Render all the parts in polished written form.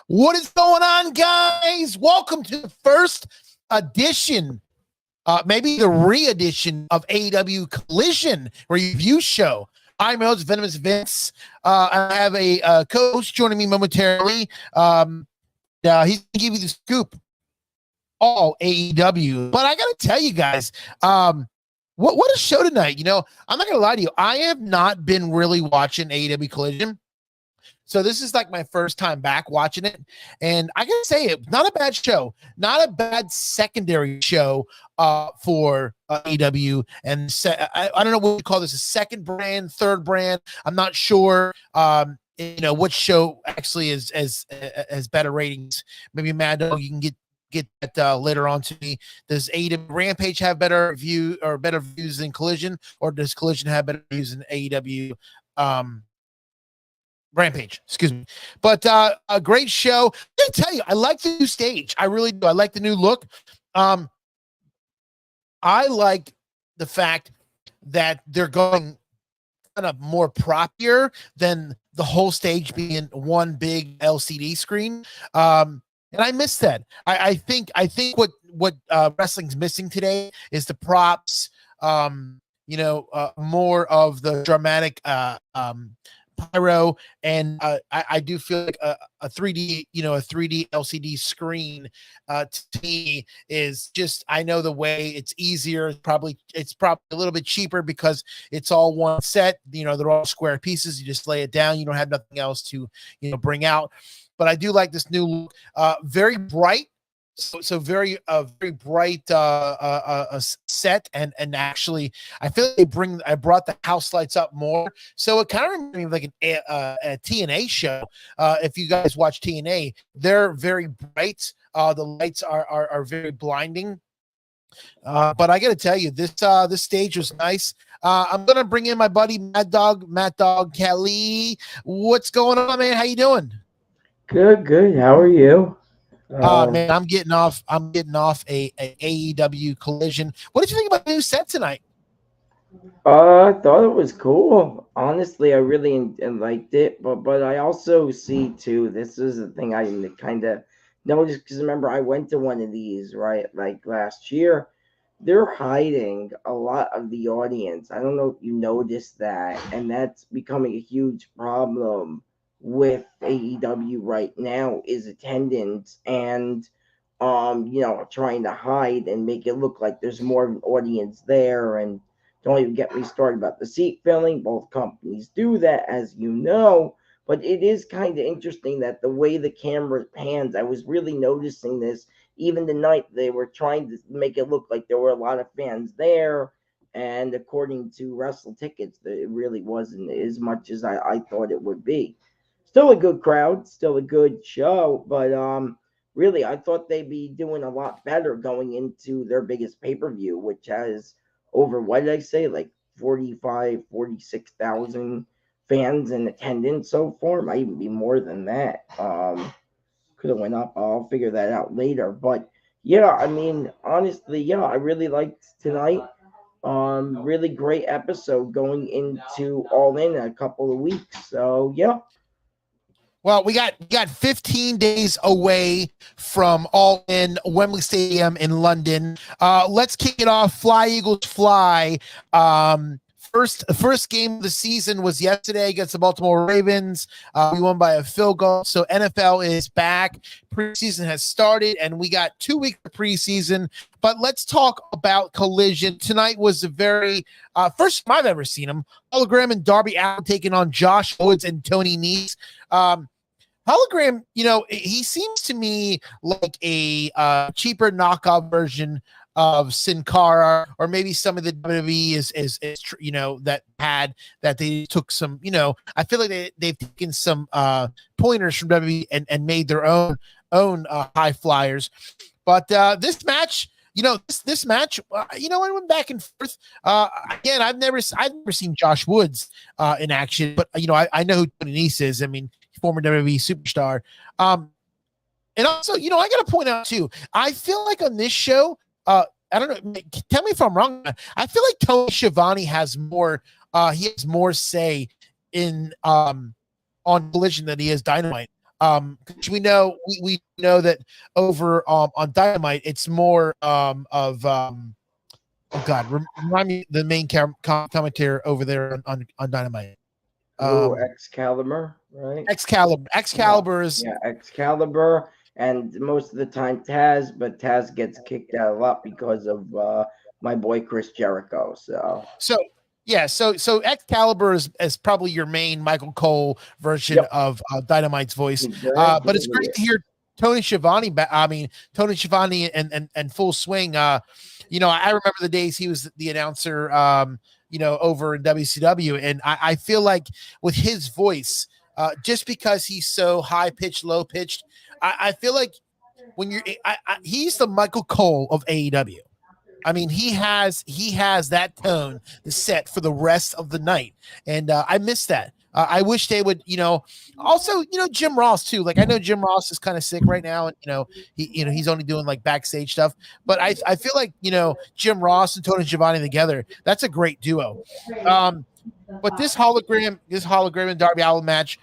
What is going on, guys? Welcome to the first edition, maybe the re-edition of AEW Collision review show. I'm your host, Venomous Vince. I have a co-host joining me momentarily. He's going to give you the scoop, all AEW. But I got to tell you guys, what a show tonight. You know, I'm not going to lie to you. I have not been really watching AEW Collision. So this is like my first time back watching it. And I gotta say, it not a bad show, not a bad secondary show for AEW. And I don't know what you call this, a second brand, third brand. I'm not sure which show actually has better ratings. Maybe Mad Dog, you can get that later on to me. Does AEW Rampage have better views than Collision, or does Collision have better views than AEW Rampage? Excuse me. But a great show. I tell you, I like the new stage. I really do. I like the new look. I like the fact that they're going kind of more propier than the whole stage being one big LCD screen. And I miss that. I think what wrestling's missing today is the props, more of the dramatic pyro, and I do feel like a 3D LCD screen to me is just, I know the way it's easier. It's probably a little bit cheaper because it's all one set. They're all square pieces. You just lay it down. You don't have nothing else to bring out. But I do like this new look. Very bright. So very bright set, and actually I feel like I brought the house lights up more, so it kind of reminds me of like a TNA show. If you guys watch TNA, they're very bright. The lights are very blinding. But I got to tell you, this stage was nice. I'm gonna bring in my buddy Matt Dog Kelly. What's going on, man? How you doing? Good. How are you? Man, I'm getting off a AEW Collision. What did you think about the new set tonight? I thought it was cool. Honestly, I really liked it, but I also see too. This is the thing I kind of noticed, because remember I went to one of these right like last year. They're hiding a lot of the audience. I don't know if you noticed that, and that's becoming a huge problem with AEW right now, is attendance, and trying to hide and make it look like there's more of an audience there. And don't even get me started about the seat filling. Both companies do that, as you know. But it is kind of interesting that the way the camera pans, I was really noticing this. Even tonight, they were trying to make it look like there were a lot of fans there. And according to Wrestle Tickets, it really wasn't as much as I thought it would be. Still a good crowd, still a good show, but really, I thought they'd be doing a lot better going into their biggest pay-per-view, which has over, what did I say, like 45, 46,000 fans in attendance so far. Might even be more than that. Could have went up. I'll figure that out later. But yeah, I mean, honestly, yeah, I really liked tonight. Really great episode going into All In a couple of weeks. So yeah. Well, we got 15 days away from All In Wembley Stadium in London. Let's kick it off. Fly Eagles fly. First game of the season was yesterday against the Baltimore Ravens. We won by a field goal. So NFL is back. Preseason has started, and we got 2 weeks of preseason. But let's talk about Collision. Tonight was the very first time I've ever seen him. Hologram and Darby Allin taking on Josh Woods and Tony Nese. Hologram, he seems to me like a cheaper knockoff version of Sin Cara, or maybe some of the WWE is that they took some, I feel like they've taken some pointers from WWE and made their own high flyers. But this match, this match, I went back and forth. Again, I've never seen Josh Woods in action, but I know who Tony Nese is. I mean, former WWE superstar. And also, I got to point out too, I feel like on this show, I don't know, tell me if I'm wrong, I feel like Tony Schiavone has more say in on Collision than he has Dynamite. Because we know that over on Dynamite, it's more of oh God, remind me the main commentator over there on Dynamite. Excalibur, right? Excalibur is Excalibur, and most of the time Taz, but Taz gets kicked out a lot because of my boy Chris Jericho. So Excalibur is probably your main Michael Cole version of Dynamite's voice. But it's great to hear Tony Schiavone Tony Schiavone and full swing. I remember the days he was the announcer over in WCW, and I feel like with his voice, just because he's so high pitched, low pitched, I feel like when he's the Michael Cole of AEW. I mean, he has that tone to set for the rest of the night, and I miss that. I wish they would, also, Jim Ross too. Like, I know Jim Ross is kind of sick right now, and he's only doing like backstage stuff. But I feel like Jim Ross and Tony Schiavone together, that's a great duo. But this hologram and Darby Allin match,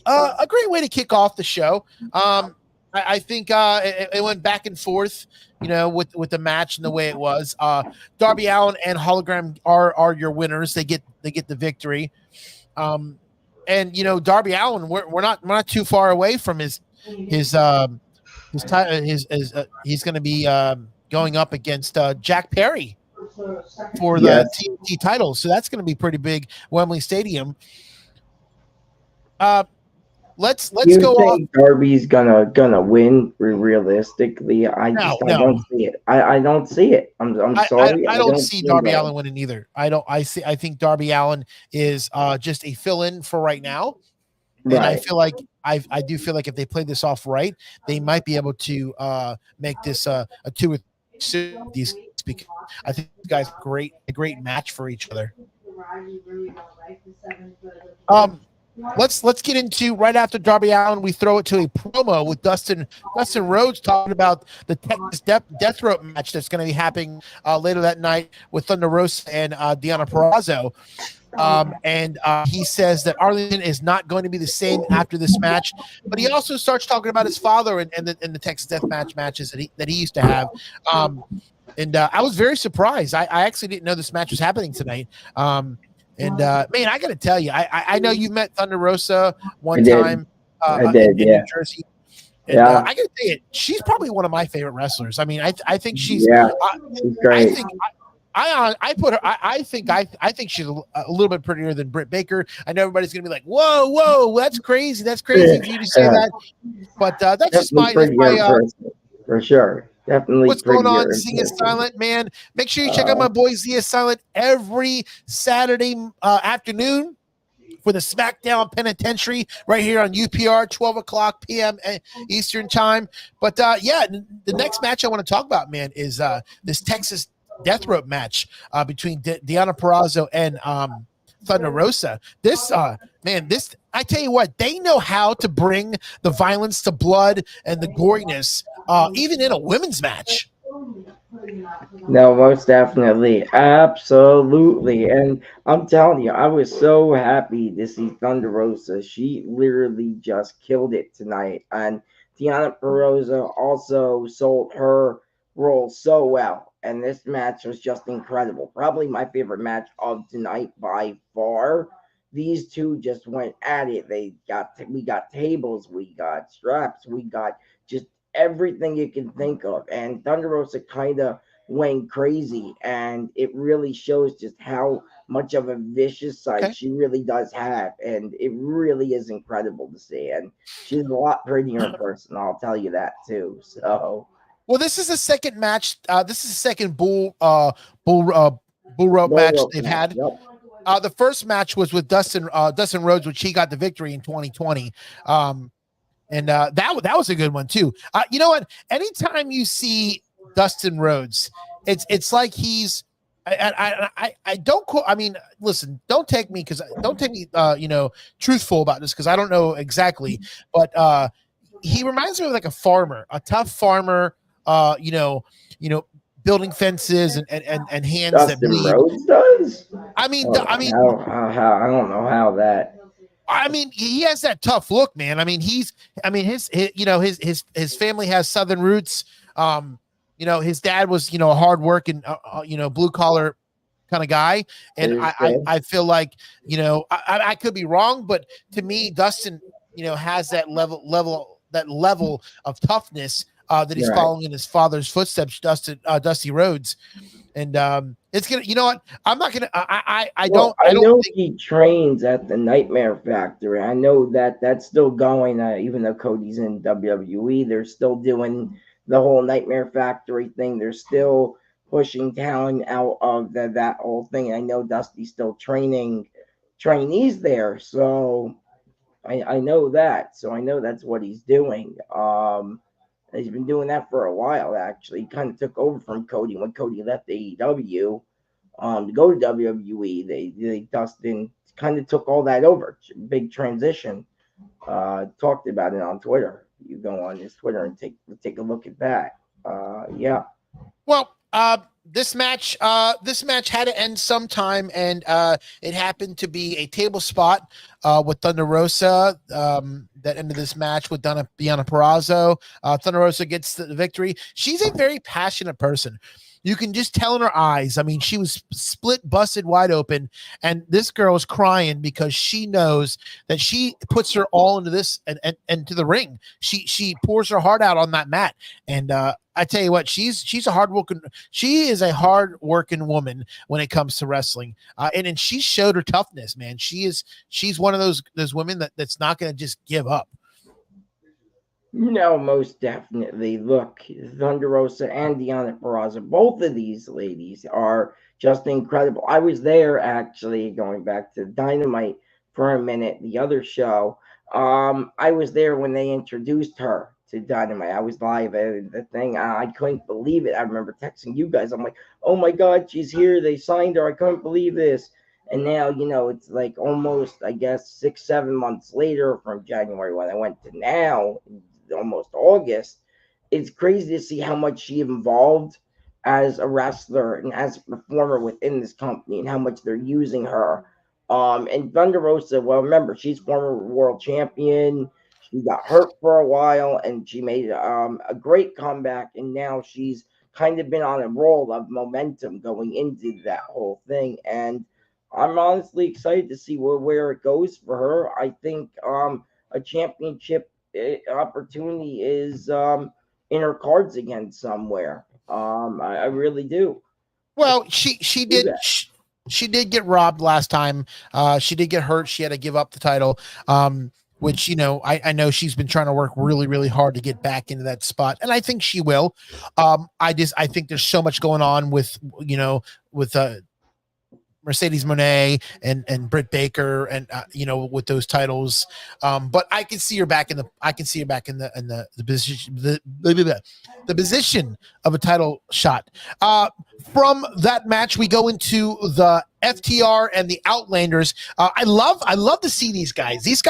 a great way to kick off the show. I think it went back and forth, with the match and the way it was. Darby Allin and Hologram are your winners. They get the victory. And Darby Allin, we're not too far away from his he's going to be going up against Jack Perry for the TNT title. So that's going to be pretty big, Wembley Stadium. Let's go on. Darby's gonna win realistically. I don't see it. I don't see it. I'm sorry. I don't see Darby Allin winning either. I think Darby Allin is just a fill-in for right now. And I feel like I do feel like if they play this off right, they might be able to make this a 2 or 3 these, because I think these guys are a great match for each other. Let's get into, right after Darby Allin, we throw it to a promo with Dustin Rhodes talking about the Texas Death Rope match that's going to be happening later that night with Thunder Rosa and Deonna Purrazzo. And he says that Arlington is not going to be the same after this match, but he also starts talking about his father and the Texas Death matches that he used to have. And I was very surprised. I actually didn't know this match was happening tonight. And man, I got to tell you, I know you met Thunder Rosa one time in New Jersey. And I got to tell you, she's probably one of my favorite wrestlers. I mean, I think she's great. I think she's a little bit prettier than Britt Baker. I know everybody's gonna be like, whoa, that's crazy for you to say that. But that's just my for sure. Definitely. What's going on, Zia Silent, man? Make sure you check out my boy Zia Silent every Saturday afternoon for the SmackDown Penitentiary right here on UPR, 12 o'clock p.m. Eastern time. But the next match I want to talk about, man, is this Texas Death Rope match between Deonna Purrazzo and Thunder Rosa. This I tell you what, they know how to bring the violence, to blood, and the goriness, even in a women's match. No, most definitely. Absolutely. And I'm telling you, I was so happy to see Thunder Rosa. She literally just killed it tonight. And Deonna Purrazzo also sold her role so well. And this match was just incredible. Probably my favorite match of tonight by far. These two just went at it. We got tables, we got straps, we got just everything you can think of. And Thunder Rosa kind of went crazy, and it really shows just how much of a vicious side she really does have. And it really is incredible to see. And she's a lot prettier in person, I'll tell you that too. So, well, this is the second match. This is the second bull rope match they've had. Yep. The first match was with Dustin Rhodes, which he got the victory in 2020. And that was a good one too. You know what? Anytime you see Dustin Rhodes, it's like he's. I don't. I mean, listen. Don't take me truthful about this, because I don't know exactly. But he reminds me of like a farmer, a tough farmer. Building fences and hands Dustin that bleed. Rhodes does? I mean, I don't know how that. I mean, he has that tough look, man. I mean, his family has Southern roots. His dad was, a hard working, blue collar kind of guy. And I feel like, I could be wrong, but to me, Dustin, has that level of toughness that he's following in his father's footsteps, Dusty Rhodes. And it's gonna, you know what? I'm not gonna. I don't know think he trains at the Nightmare Factory. I know that that's still going. Even though Cody's in WWE, they're still doing the whole Nightmare Factory thing. They're still pushing talent out of that whole thing. I know Dusty's still training trainees there, so I know that. So I know that's what he's doing. He's been doing that for a while, actually. He kind of took over from Cody when Cody left AEW to go to WWE. They Dustin kind of took all that over. Big transition. Talked about it on Twitter. You go on his Twitter and take a look at that. Yeah. Well, this match had to end sometime, and it happened to be a table spot with Thunder Rosa. That ended this match with Deonna Purrazzo. Thunder Rosa gets the victory. She's a very passionate person. You can just tell in her eyes. I mean, she was split, busted wide open, and this girl is crying because she knows that she puts her all into this and into the ring. She pours her heart out on that mat, and I tell you what, she is a hard working woman when it comes to wrestling, and she showed her toughness, man. She's one of those women that's not going to just give up. No, most definitely. Look, Thunder Rosa and Deonna Purrazzo, both of these ladies are just incredible. I was there actually, going back to Dynamite for a minute, the other show. I was there when they introduced her to Dynamite. I was live at the thing. I couldn't believe it. I remember texting you guys. I'm like, oh my God, she's here. They signed her. I couldn't believe this. And now, it's like almost, I guess, 6-7 months later from January when I went to now, almost August. It's crazy to see how much she evolved as a wrestler and as a performer within this company and how much they're using her. And Thunder Rosa, well, remember, she's former world champion. She got hurt for a while and she made a great comeback. And now she's kind of been on a roll of momentum going into that whole thing. And I'm honestly excited to see where it goes for her. I think a championship opportunity is in her cards again somewhere. I really do. Well, she did get robbed last time. She did get hurt. She had to give up the title. Which I know she's been trying to work really, really hard to get back into that spot, and I think she will. I think there's so much going on with Mercedes Moné and Britt Baker and with those titles, but I can see her back in the position the position of a title shot. From that match, we go into the FTR and the Outlanders. I love to see these guys. These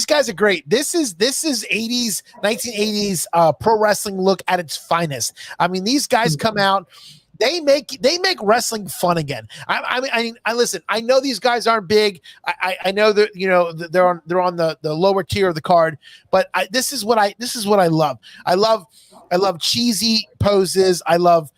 guys are great. This is 1980s pro wrestling look at its finest. I mean, these guys come out. They make wrestling fun again. I listen. I know these guys aren't big. I know that they're on the lower tier of the card. But this is what I love. I love cheesy poses. I love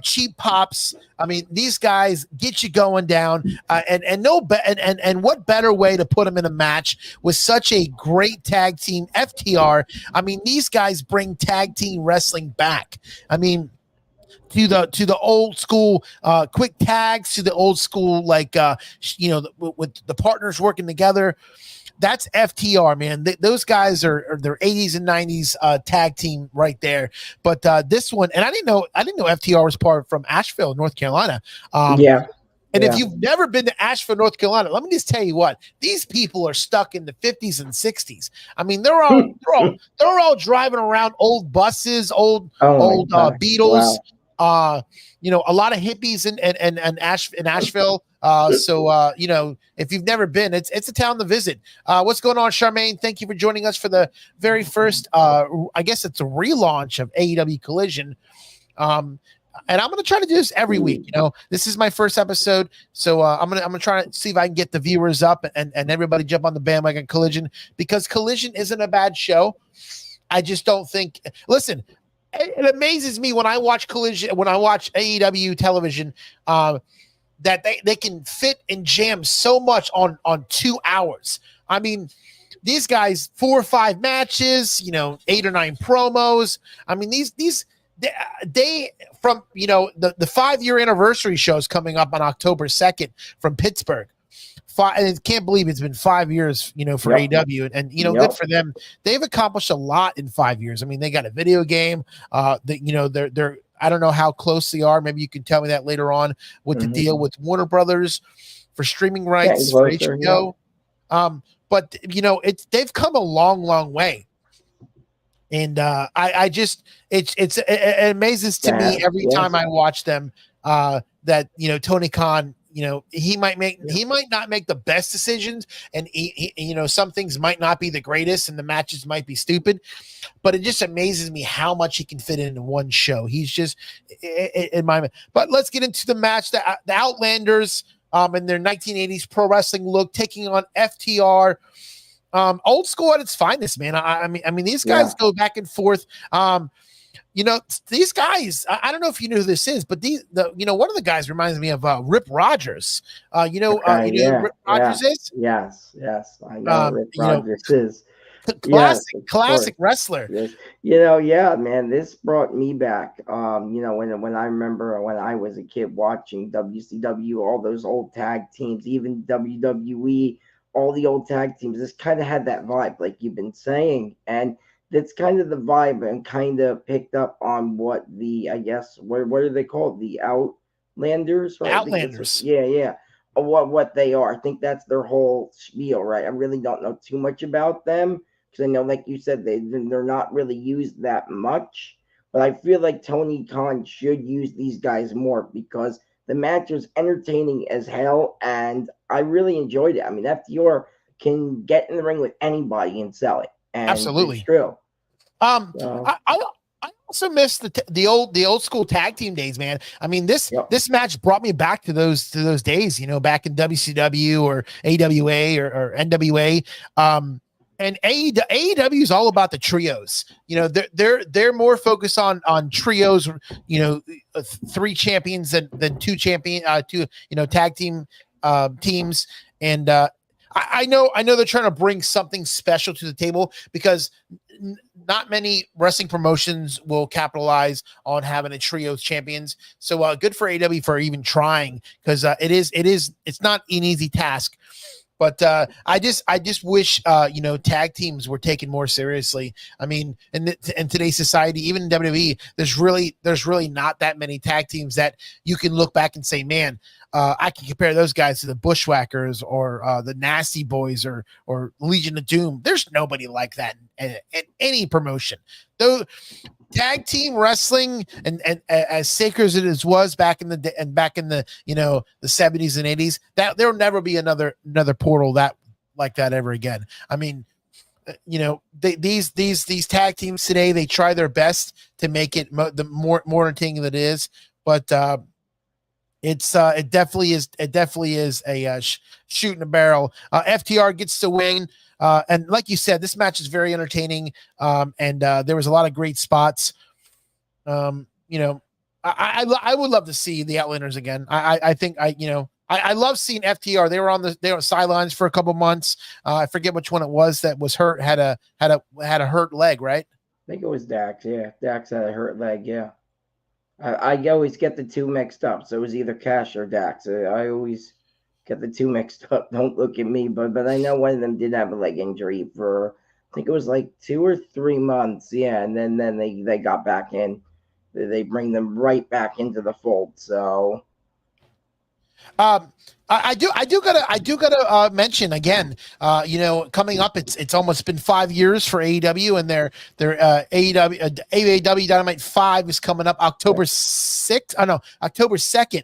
cheap pops. I mean, these guys get you going down. And what better way to put them in a match with such a great tag team, FTR? I mean, these guys bring tag team wrestling back. I mean, to the old school quick tags, to the old school with the partners working together. That's FTR, man. Those guys are their 80s and 90s tag team right there. But this one, and I didn't know FTR was from Asheville, North Carolina. And if you've never been to Asheville, North Carolina, let me just tell you what, these people are stuck in the 50s and 60s. I mean, they're all driving around old buses, old Beatles. Wow. A lot of hippies in Asheville. So if you've never been, it's a town to visit. What's going on, Charmaine? Thank you for joining us for the very first, I guess it's a relaunch of AEW Collision. and I'm gonna try to do this every week. You know, this is my first episode, so I'm gonna try to see if I can get the viewers up and everybody jump on the bandwagon Collision, because Collision isn't a bad show. I just don't think. Listen, it amazes me when I watch Collision, when I watch AEW television, that they can fit and jam so much on 2 hours. I mean, these guys 4 or 5 matches, 8 or 9 promos. I mean, they from the 5-year anniversary shows coming up on October 2nd from Pittsburgh. And I can't believe it's been 5 years, for AEW, and good for them. They've accomplished a lot in 5 years. I mean, they got a video game. They're I don't know how close they are. Maybe you can tell me that later on with the deal with Warner Brothers for streaming rights for HBO. But they've come a long, long way. And I just it amazes to me every time I watch them that Tony Khan, he might not make the best decisions, and he some things might not be the greatest, and the matches might be stupid, but it just amazes me how much he can fit into one show. He's just in my. But let's get into the match. The Outlanders in their 1980s pro wrestling look, taking on FTR. Old school at its finest, man. I mean, these guys go back and forth. These guys, I don't know if you knew who this is, but one of the guys reminds me of Rip Rogers. Who Rip Rogers is? Yes, I know Rip Rogers is. Classic wrestler. Yes. Man, this brought me back. When I remember when I was a kid watching WCW, all those old tag teams, even WWE, all the old tag teams, this kind of had that vibe, like you've been saying, and that's kind of the vibe, and kind of picked up on what I guess, what are they called? The Outlanders, right? Outlanders. Yeah. What they are. I think that's their whole spiel, right? I really don't know too much about them, because I know, like you said, they're not really used that much. But I feel like Tony Khan should use these guys more, because the match was entertaining as hell, and I really enjoyed it. I mean, FTR can get in the ring with anybody and sell it. And absolutely, it's true. I also miss the old school tag team days, man. I mean, this match brought me back to those days, back in WCW or AWA or NWA. And AEW is all about the trios. They're more focused on trios. 3 champions than 2 tag team teams. And I know they're trying to bring something special to the table, because not many wrestling promotions will capitalize on having a trio of champions. So good for AEW for even trying, because it's not an easy task. But I just wish tag teams were taken more seriously. I mean, in today's society, even in WWE, there's really not that many tag teams that you can look back and say, man, I can compare those guys to the Bushwhackers or the Nasty Boys or Legion of Doom. There's nobody like that in any promotion. Though tag team wrestling, and as sacred as it was back in the day, and back in the the 70s and 80s, that there'll never be another portal like that ever again. I mean, these tag teams today, they try their best to make it the more entertaining than it is, but it definitely is a shoot in a barrel. FTR gets the win. And like you said, this match is very entertaining. And there was a lot of great spots. I would love to see the Outlanders again. I think I love seeing FTR. They were on the sidelines for a couple months. I forget which one it was that was hurt, had a hurt leg, right? I think it was Dax. Yeah, Dax had a hurt leg. Yeah. I always get the two mixed up. So it was either Cash or Dax. I always get the two mixed up. Don't look at me, but I know one of them did have a leg injury for, I think it was like 2 or 3 months. Yeah, and then they got back in. They bring them right back into the fold. So I do gotta mention again, coming up, it's almost been 5 years for AEW, and their AEW Dynamite 5 is coming up October 2nd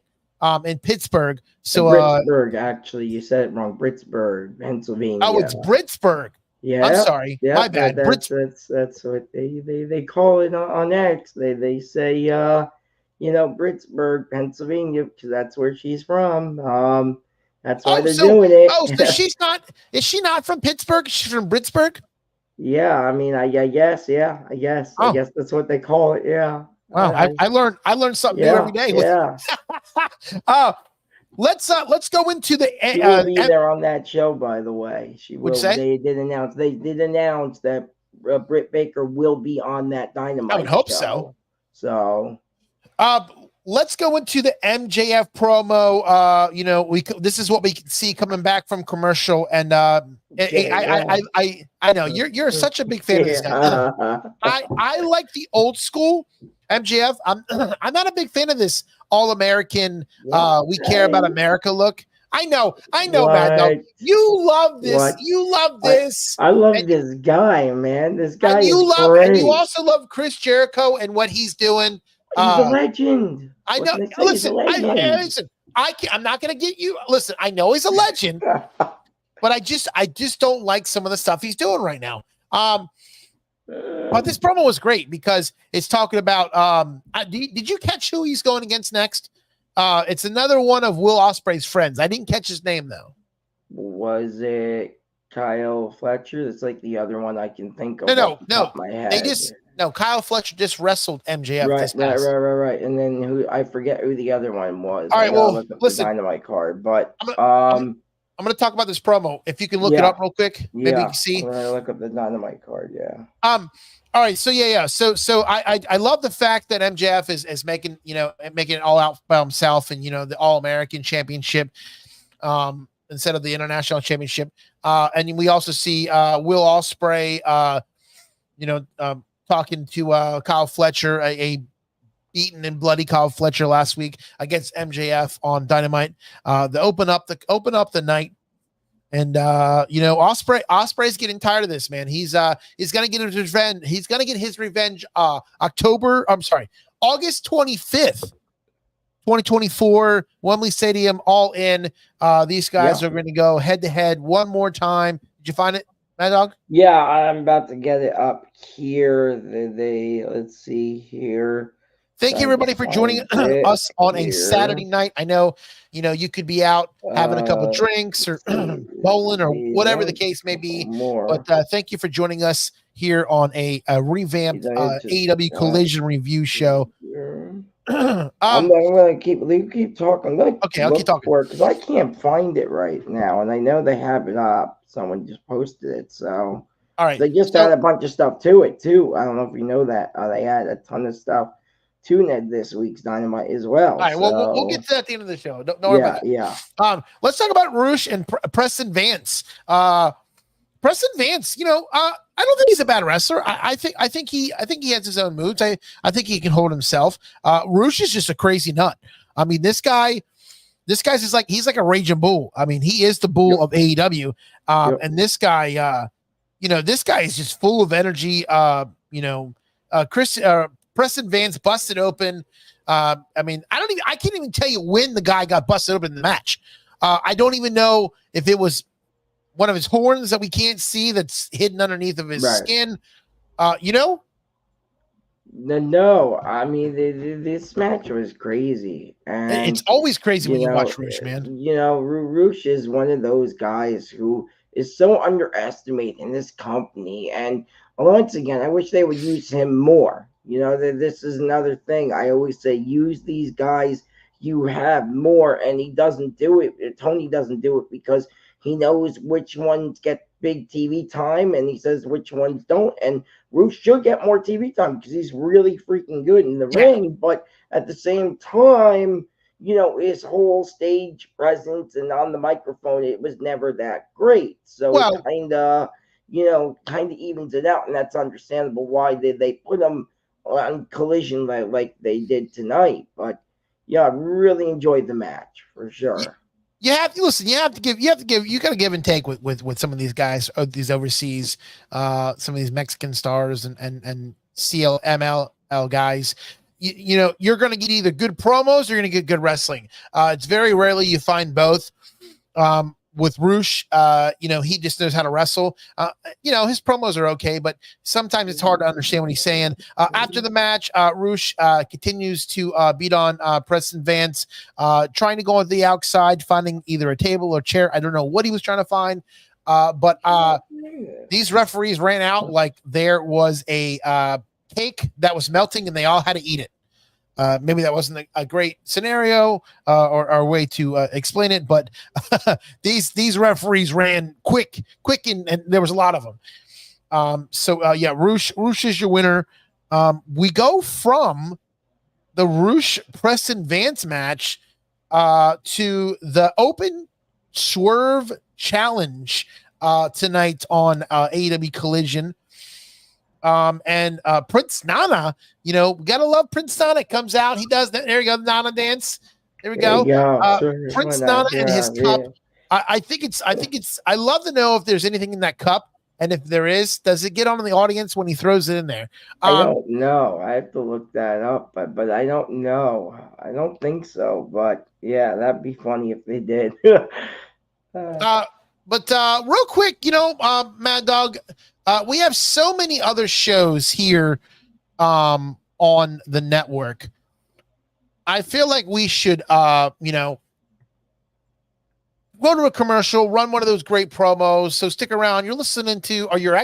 in Pittsburgh. So Pittsburgh, actually, you said it wrong. Pittsburgh, Pennsylvania. Oh, it's Pittsburgh. Yeah, I'm sorry. Yeah, my bad. That's what they call it on X. They say Pittsburgh, Pennsylvania, because that's where she's from. That's why Oh, they're doing it. so she's not, is she not from Pittsburgh? She's from Pittsburgh? Yeah, I mean, I guess, yeah, I Oh, guess that's what they call it. Yeah, wow. I learned something new every yeah, day. yeah. uh, let's go into the, She will be there on that show, by the way. She would you will. say? They did announce that Britt Baker will be on that I would Dynamite hope so. show. So, Uh, let's go into the MJF promo. This is what we can see coming back from commercial, and I know you're such a big fan of this guy. I like the old school MJF. I'm not a big fan of this All American. We care about America look. I know, Mad Dog. You love this. What? You love this. I love this guy, man. This guy and you is love, great. and you also love Chris Jericho and what he's doing. He's a legend. I know. Listen, I'm not going to get you. Listen, I know he's a legend, but I just don't like some of the stuff he's doing right now. But this promo was great because it's talking about. Did you catch who he's going against next? It's another one of Will Ospreay's friends. I didn't catch his name though. Was it Kyle Fletcher? That's like the other one I can think of. No. My head. Kyle Fletcher just wrestled MJF. Right. And then I forget who the other one was. All right, well, listen, Dynamite card, but I'm going to talk about this promo. If you can look it up real quick, maybe you can see. I'm going to look up the Dynamite card. Yeah. All right. So yeah. So I love the fact that MJF is making it all out by himself, and the All American Championship, instead of the International Championship. And we also see Will Ospreay, talking to Kyle Fletcher, a beaten and bloody Kyle Fletcher last week against MJF on Dynamite. The open up the night, and Ospreay's getting tired of this, man. He's gonna get his revenge. He's gonna get his revenge. August 25th, 2024, Wembley Stadium, All In. These guys are going to go head to head one more time. Did you find it, Mad Dog? Yeah, I'm about to get it up here. Let's see here. Thank you, everybody, for joining us on a Saturday night. I know, you could be out having a couple drinks or bowling or whatever the case may be. But thank you for joining us here on a revamped AEW Collision review show. I'm going to keep talking. I'll keep talking because I can't find it right now, and I know they have it up. Someone just posted it, so all right. They just add a bunch of stuff to it too. I don't know if you know that they add a ton of stuff to this week's Dynamite as well. All right, well, we'll get to that at the end of the show. Don't worry about that. Yeah. Let's talk about Roosh and Preston Vance. Preston Vance, I don't think he's a bad wrestler. I think he has his own moves. I think he can hold himself. Roosh is just a crazy nut. I mean, this guy's just like, he's like a raging bull. I mean, he is the bull of AEW. And this guy, this guy is just full of energy. Preston Vance busted open. I can't even tell you when the guy got busted open in the match. I don't even know if it was one of his horns that we can't see that's hidden underneath of his skin. No, I mean, this match was crazy. And it's always crazy when you watch Roosh, man. Roosh is one of those guys who is so underestimated in this company. And once again, I wish they would use him more. This is another thing. I always say, use these guys you have more, and he doesn't do it. Tony doesn't do it because he knows which ones get big TV time, and he says which ones don't. And Roosh should get more TV time because he's really freaking good in the ring. But at the same time, his whole stage presence and on the microphone, it was never that great. So it kind of evens it out, and that's understandable why they put him on Collision like they did tonight. But yeah, I really enjoyed the match for sure. You got to give and take with some of these guys, these overseas, some of these Mexican stars and CLML guys. You're going to get either good promos or you're going to get good wrestling. It's very rarely you find both. with Roosh, he just knows how to wrestle. His promos are okay, but sometimes it's hard to understand what he's saying. After the match, Roosh continues to beat on Preston Vance, trying to go on the outside, finding either a table or chair. I don't know what he was trying to find, but these referees ran out like there was a cake that was melting and they all had to eat it. Maybe that wasn't a great scenario or a way to explain it, but these referees ran quick, and there was a lot of them. Roosh is your winner. We go from the Roosh Preston Vance match to the Open Swerve Challenge tonight on AEW Collision. And Prince Nana, we gotta love Prince Nana. Comes out, he does that. There you go, Nana dance. There we go. Prince Nana and his cup. I think it's. I love to know if there's anything in that cup, and if there is, does it get on the audience when he throws it in there? I don't know. I have to look that up, but I don't know. I don't think so. But yeah, that'd be funny if they did. But real quick, Mad Dog, we have so many other shows here on the network. I feel like we should, go to a commercial, run one of those great promos. So stick around. You're listening to, or you're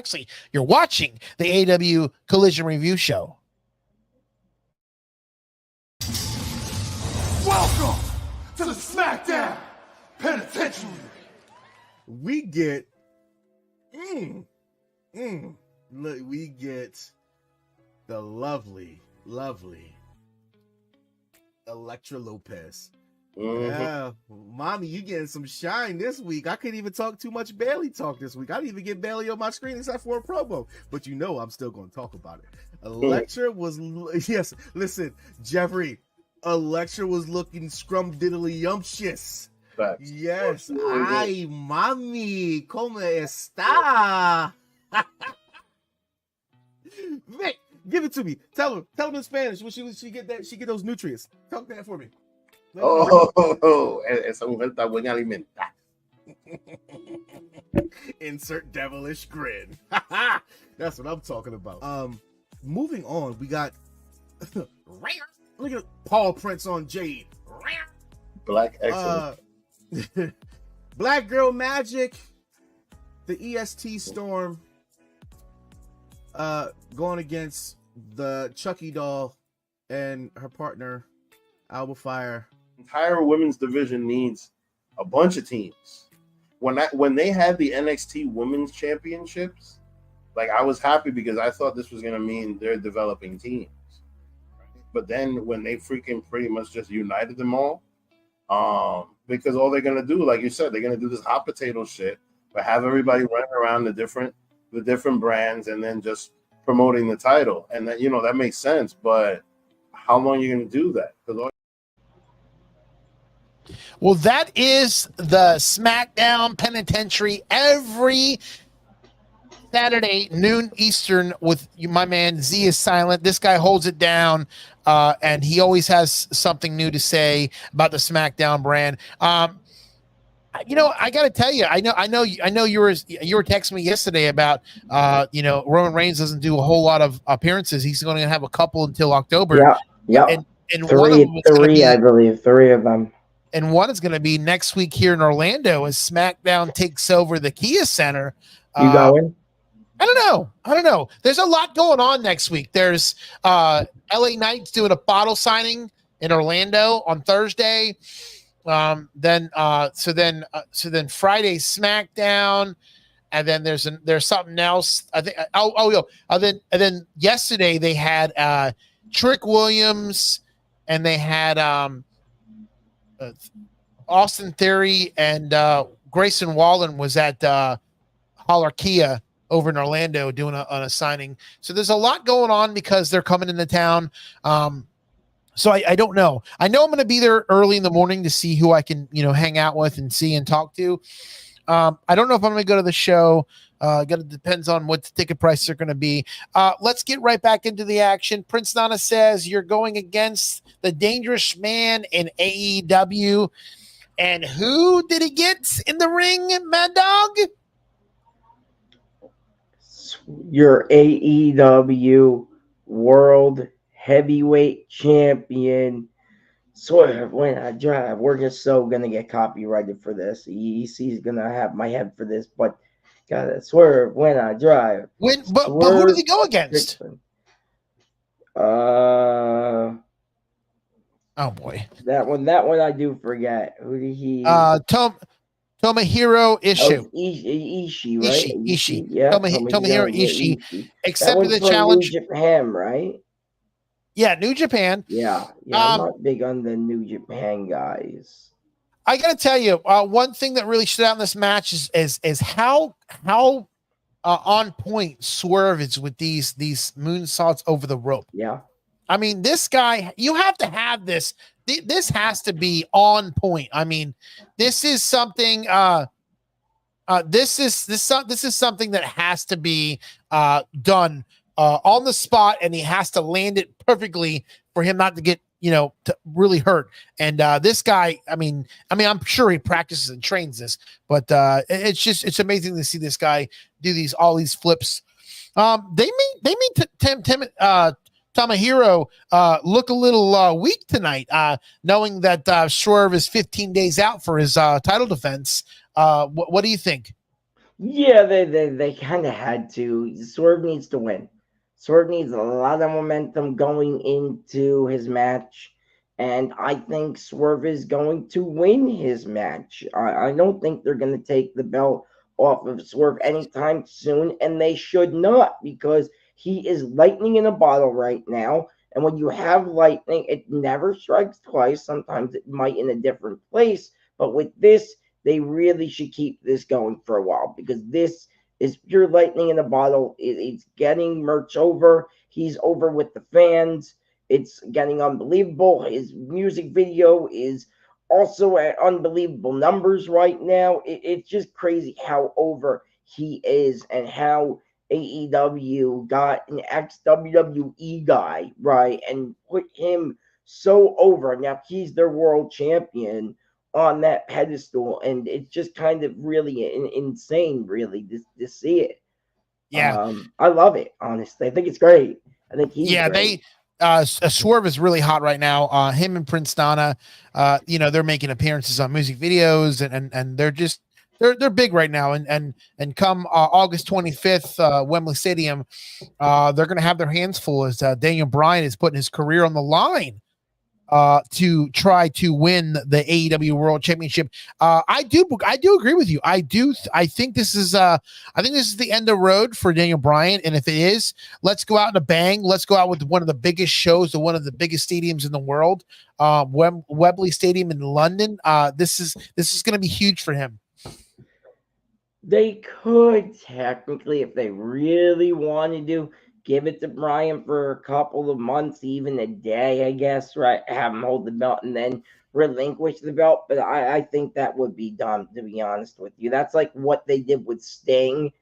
watching the AEW Collision Review Show. Welcome to the SmackDown Penitentiary. We get we get the lovely Elektra Lopez. Yeah, mommy, you getting some shine this week. I couldn't even talk too much Bailey talk this week. I didn't even get Bailey on my screen except for a promo, but I'm still going to talk about it. Elektra was, yes, listen, Jeffrey, Elektra was looking scrum-diddly-yumptious. Facts. Yes, ay, mami, ¿cómo está? Vic, give it to me. Tell him in Spanish when she get those nutrients. Talk that for me. Esa mujer está buena alimentada. Insert devilish grin. That's what I'm talking about. Moving on, we got look at Paul Prince on Jade. Black excellent. Black Girl Magic, the EST Storm, going against the Chucky doll and her partner, Alba Fire. Entire women's division needs a bunch of teams. When they had the NXT Women's Championships, like, I was happy because I thought this was gonna mean they're developing teams. But then when they freaking pretty much just united them all, because all they're gonna do, like you said, they're gonna do this hot potato shit, but have everybody running around the different brands and then just promoting the title, and that that makes sense. But how long are you gonna do that? Well, that is the SmackDown Penitentiary every Saturday, noon Eastern, with my man Z is silent. This guy holds it down, and he always has something new to say about the SmackDown brand. I got to tell you, I know you were texting me yesterday about, Roman Reigns doesn't do a whole lot of appearances. He's going to have a couple until October. Yeah. And three, I believe, three of them. And one is going to be next week here in Orlando as SmackDown takes over the Kia Center. You going? I don't know. There's a lot going on next week. There's LA Knight's doing a bottle signing in Orlando on Thursday. Then Friday SmackDown, and then there's something else. I think. And then yesterday they had Trick Williams, and they had Austin Theory, and Grayson Wallen was at Holler Kia over in Orlando doing a signing. So there's a lot going on because they're coming into town. So I don't know. I know I'm going to be there early in the morning to see who I can, hang out with and see and talk to. I don't know if I'm going to go to the show. Depends on what the ticket prices are going to be. Let's get right back into the action. Prince Nana says you're going against the Dangerous Man in AEW. And who did he get in the ring, Mad Dog? Your AEW World Heavyweight Champion. Swerve when I drive. We're just so gonna get copyrighted for this. EC's gonna have my head for this, but gotta swerve when I drive. But who did he go against? Strickland. Oh boy, that one I do forget. Who did he? Tomohiro Ishii. Ishii, right? Ishii. Yeah, Tomohiro Ishii accepted the from challenge. New Japan, right? Yeah, New Japan. Yeah. I'm not big on the New Japan guys. I gotta tell you, one thing that really stood out in this match is how on point Swerve is with these moonsaults over the rope. Yeah. I mean, this guy, you have to have this. This has to be on point. I mean, this is something. This is something that has to be done on the spot, and he has to land it perfectly for him not to get to really hurt. And this guy, I mean, I'm sure he practices and trains this, but it's amazing to see this guy do all these flips. They made Tomohiro look a little weak tonight, knowing that Swerve is 15 days out for his title defense. What do you think? Yeah, they kind of had to. Swerve needs to win. Swerve needs a lot of momentum going into his match, and I think Swerve is going to win his match. I don't think they're going to take the belt off of Swerve anytime soon, and they should not, because he is lightning in a bottle right now. And when you have lightning, it never strikes twice. Sometimes it might in a different place, but with this, they really should keep this going for a while, because this is pure lightning in a bottle. It's getting merch over. He's over with the fans. It's getting unbelievable. His music video is also at unbelievable numbers right now. It's just crazy how over he is, and how AEW got an ex-WWE guy, right, and put him so over. Now he's their world champion on that pedestal, and it's just kind of really insane, really, to see it. Yeah, I love it, honestly. I think it's great. I think he's great. Swerve is really hot right now. Him and Prince Nana, they're making appearances on music videos, and they're just they're big right now. And come August 25th, Wembley Stadium, they're gonna have their hands full as Daniel Bryan is putting his career on the line to try to win the AEW World Championship. I do agree with you. I think this is the end of the road for Daniel Bryan, and if it is, let's go out in a bang. Let's go out with one of the biggest shows to one of the biggest stadiums in the world, Wembley Stadium in London. This is going to be huge for him. They could technically, if they really wanted to, give it to Bryan for a couple of months, even a day, I guess, right? Have him hold the belt and then relinquish the belt. But I think that would be dumb, to be honest with you. That's like what they did with Sting,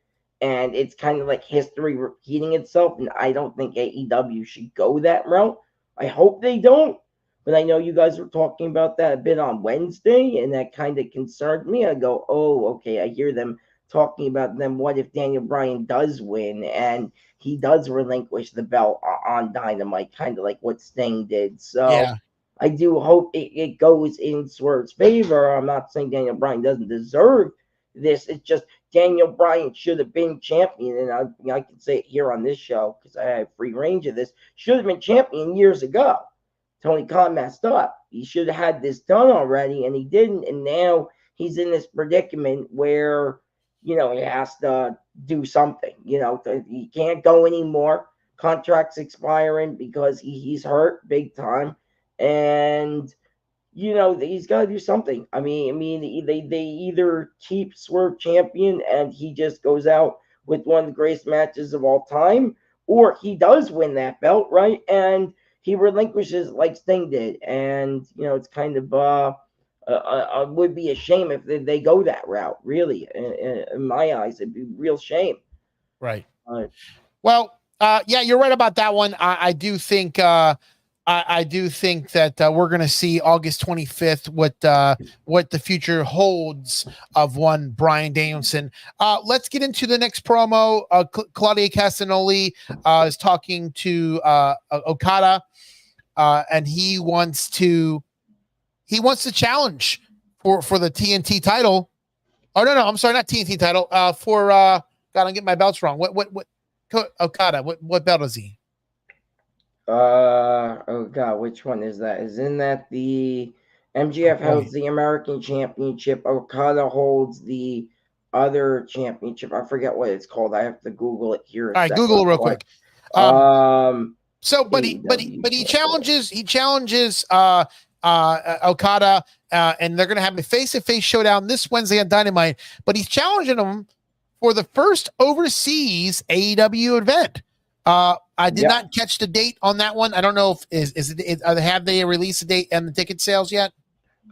and it's kind of like history repeating itself. And I don't think AEW should go that route. I hope they don't. But I know you guys were talking about that a bit on Wednesday, and that kind of concerned me. I go, oh, okay, I hear them talking about them. What if Daniel Bryan does win and he does relinquish the belt on Dynamite, kind of like what Sting did? So yeah. I do hope it goes in Swerve's favor. I'm not saying Daniel Bryan doesn't deserve this. It's just Daniel Bryan should have been champion, and I can say it here on this show because I have free range of this. Should have been champion years ago. Tony Khan messed up. He should have had this done already, and he didn't. And now he's in this predicament where he has to do something. He can't go anymore. Contract's expiring because he's hurt big time, and he's got to do something. I mean, they either keep Swerve champion and he just goes out with one of the greatest matches of all time, or he does win that belt, right, and he relinquishes like Sting did. And it's kind of would be a shame if they go that route. Really, in my eyes, it'd be a real shame. Right. Well, yeah, you're right about that one. I do think I do think that we're going to see August 25th what the future holds of one Bryan Danielson. Let's get into the next promo. Claudia Castagnoli is talking to Okada, and he wants to challenge for the TNT title. Oh no, I'm sorry, not TNT title. For God, I'm getting my belts wrong. What Okada? What belt is he? Oh God, which one is that? Isn't that the MGF holds the American Championship? Okada holds the other championship. I forget what it's called. I have to Google it here. All right, Google it real quick. So, but he challenges Okada, and they're going to have a face-to-face showdown this Wednesday on Dynamite. But he's challenging him for the first overseas AEW event. I did not catch the date on that one. I don't know if have they released a date and the ticket sales yet?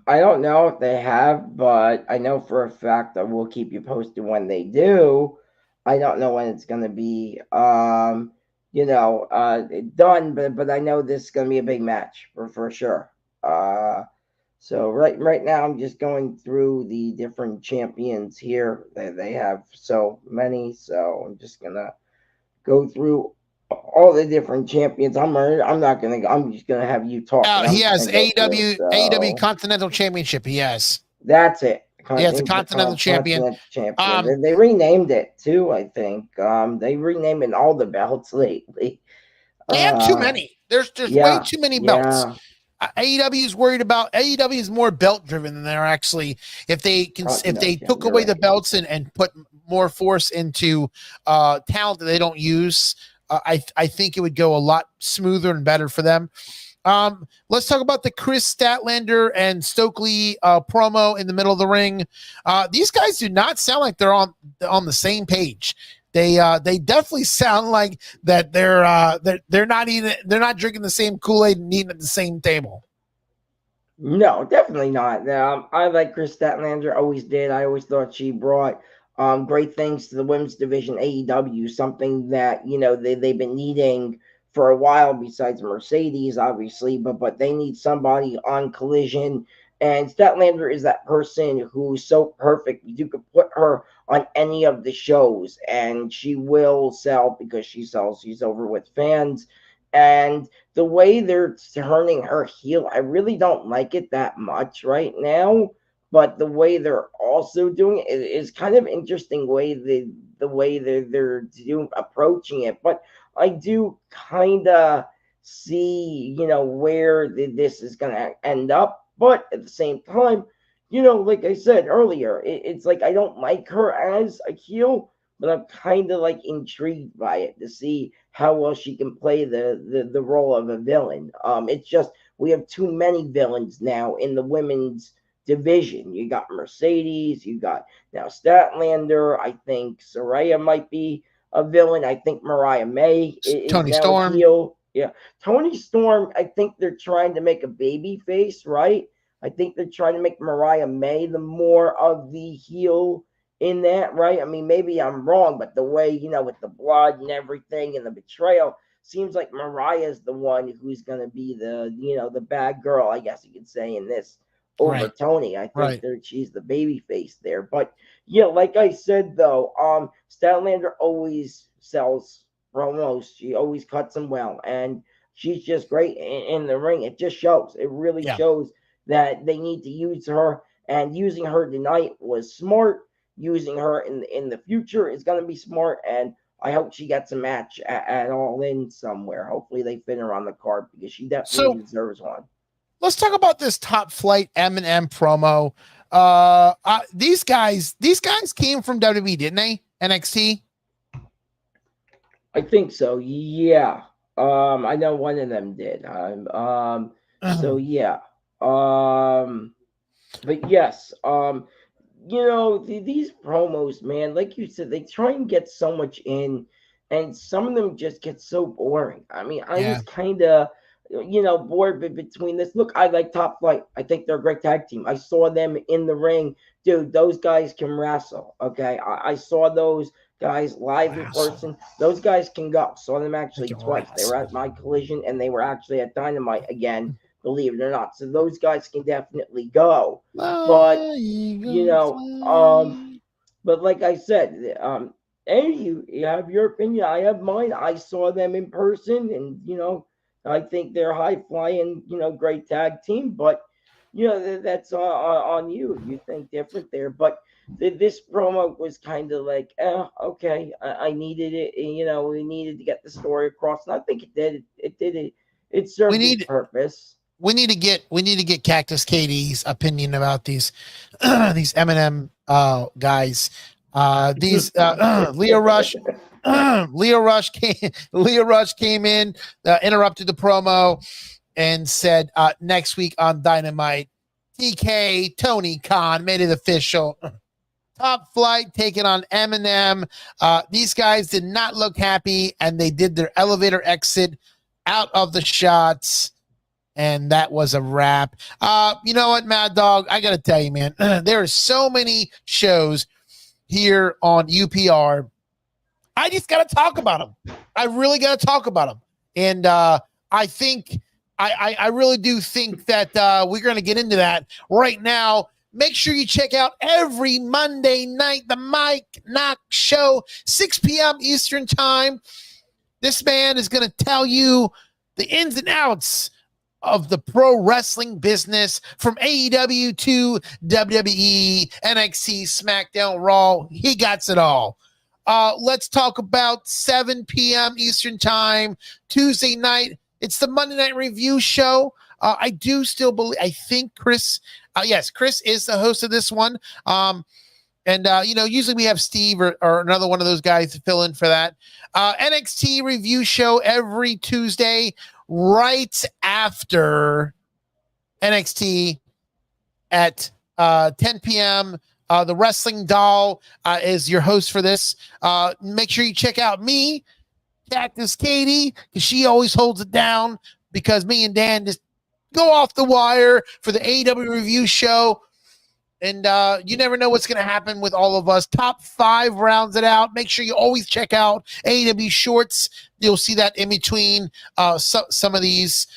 I don't know if they have, but I know for a fact that we'll keep you posted when they do. I don't know when it's going to be, done, but I know this is going to be a big match for sure. So right now I'm just going through the different champions here. They have so many, so I'm just gonna go through all the different champions. I'm just gonna have you talk. He has AEW Continental Championship. He has. That's it. He has the Continental Champion. They renamed it too, I think. They renamed it all the belts lately. They have too many. There's way too many belts. AEW is worried about AEW is more belt driven than they're actually. If they took away the belts and put more force into talent that they don't use, I think it would go a lot smoother and better for them. Let's talk about the Chris Statlander and Stokely promo in the middle of the ring. These guys do not sound like they're on the same page. They definitely sound like that they're not drinking the same Kool-Aid and eating at the same table. No, definitely not. I like Chris Statlander, always did. I always thought she brought great things to the women's division AEW, something that they've been needing for a while. Besides Mercedes, obviously, but they need somebody on Collision. And Statlander is that person who's so perfect. You could put her on any of the shows and she will sell because she sells. She's over with fans. And the way they're turning her heel, I really don't like it that much right now. But the way they're also doing it is kind of interesting way the way they're approaching it. But I do kind of see, where this is going to end up. But at the same time, like I said earlier, it's like I don't like her as a heel, but I'm kind of like intrigued by it to see how well she can play the role of a villain. It's just we have too many villains now in the women's division. You got Mercedes, you got now Statlander. I think Saraya might be a villain. I think Mariah May is Tony now Storm. a heel. Yeah, Tony Storm, I think they're trying to make a baby face, right? I think they're trying to make Mariah May the more of the heel in that, right? I mean, maybe I'm wrong, but the way, with the blood and everything and the betrayal, seems like Mariah's the one who's going to be the, the bad girl, I guess you could say, in this over Tony. I think she's the baby face there. But, yeah, like I said, though, Statlander always sells promos. She always cuts them well, and she's just great in the ring. It just shows. It really shows that they need to use her, and using her tonight was smart. Using her in the future is going to be smart, and I hope she gets a match at All In somewhere. Hopefully they fit her on the card because she definitely deserves one. Let's talk about this Top Flight M&M promo. These guys came from WWE, didn't they? NXT. I think so. Yeah. I know one of them did. So yeah. But yes. These promos, man, like you said, they try and get so much in, and some of them just get so boring. I mean, I was kind of, bored between this. Look, I like Top Flight. I think they're a great tag team. I saw them in the ring. Dude, those guys can wrestle, okay? I saw those guys live in person. Those guys can go. Saw them actually twice. They were at my Collision and they were actually at Dynamite again, believe it or not. So those guys can definitely go. But but like I said, and you have your opinion. I have mine. I saw them in person, and I think they're high flying, great tag team. But that's on you. You think different there. But this promo was kind of like, okay, I needed it. We needed to get the story across, and I think it did. It did it. It served its purpose. We need to get Cactus Katie's opinion about these these Eminem guys. These Leo Rush came in, interrupted the promo, and said next week on Dynamite, TK Tony Khan made it official. Top Flight taking on Eminem. These guys did not look happy, and they did their elevator exit out of the shots. And that was a wrap. You know what, Mad Dog? I got to tell you, man, there are so many shows here on UPR. I just got to talk about them. I really got to talk about them. And I think, I really do think that we're going to get into that right now. Make sure you check out every Monday night, the Mike Knock Show, 6 p.m. Eastern Time. This man is going to tell you the ins and outs of the pro wrestling business, from AEW to WWE, NXT, SmackDown, Raw. He got it all. Let's talk about 7 p.m. Eastern Time, Tuesday night. It's the Monday Night Review show. I do still believe, I think Chris, yes, Chris is the host of this one. Usually we have Steve or another one of those guys to fill in for that. NXT Review show every Tuesday, right after NXT at 10 p.m. The Wrestling Doll is your host for this. Make sure you check out me, Cactus Katie, because she always holds it down, because me and Dan just go off the wire for the AEW Review show. And you never know what's going to happen with all of us. Top 5 rounds it out. Make sure you always check out AEW Shorts. You'll see that in between some of these.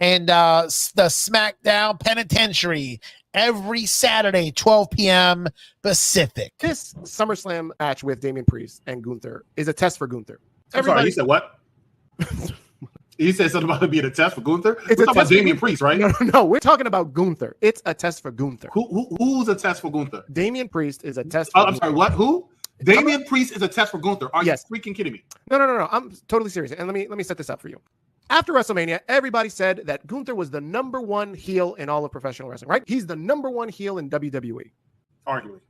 And the SmackDown Penitentiary every Saturday, 12 p.m. Pacific. This SummerSlam match with Damian Priest and Gunther is a test for Gunther. I'm sorry, you said what? You said something about it being a test for Gunther? It's we're talking about Damian Priest, right? No, we're talking about Gunther. It's a test for Gunther. Who's a test for Gunther? Damian Priest is a test for I'm sorry, what? Who? Damian Priest is a test for Gunther. Are you freaking kidding me? No. I'm totally serious. And let me set this up for you. After WrestleMania, everybody said that Gunther was the number 1 heel in all of professional wrestling, right? He's the number 1 heel in WWE. Arguably.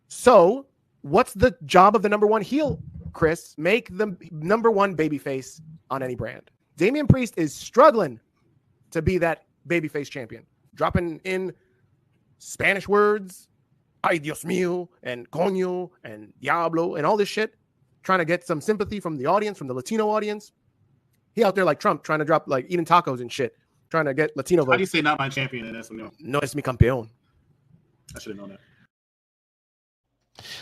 So, what's the job of the number 1 heel, Chris? Make the number 1 babyface on any brand. Damian Priest is struggling to be that babyface champion, dropping in Spanish words, ay Dios mío, and coño, and diablo, and all this shit, trying to get some sympathy from the audience, from the Latino audience. He out there like Trump, trying to drop, like, eating tacos and shit, trying to get Latino votes. How do you say not my champion in this one? No es mi campeón. I should have known that.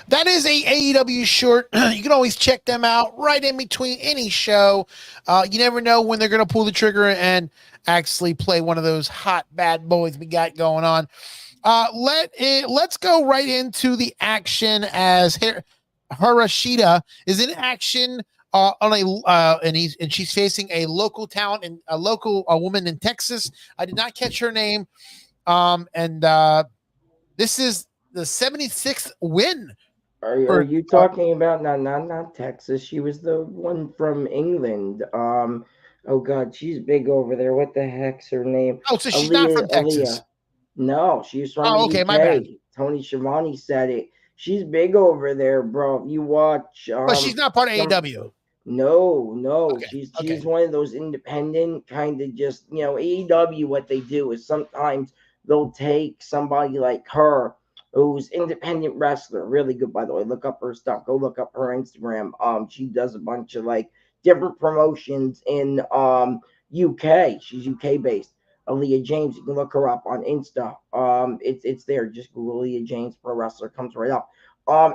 That is a AEW short. You can always check them out right in between any show. You never know when they're going to pull the trigger and actually play one of those hot bad boys we got going on. Let's go right into the action, as Harashida is in action and she's facing a local talent and a woman in Texas. I did not catch her name. This is the 76th win. Are you talking about not Texas? She was the one from England. Oh God, she's big over there. What the heck's her name? Oh, so she's not from Texas. No, she's from the UK. My bad. Tony Schiavone said it. She's big over there, bro. You watch. But she's not part of AEW. No. Okay. She's one of those independent kind of just, AEW. What they do is sometimes they'll take somebody like her, who's independent wrestler, really good, by the way. Look up her stuff. Go look up her Instagram. She does a bunch of like different promotions in UK. She's UK based. Aaliyah James, you can look her up on Insta. It's there. Just Google Aaliyah James pro wrestler, comes right up.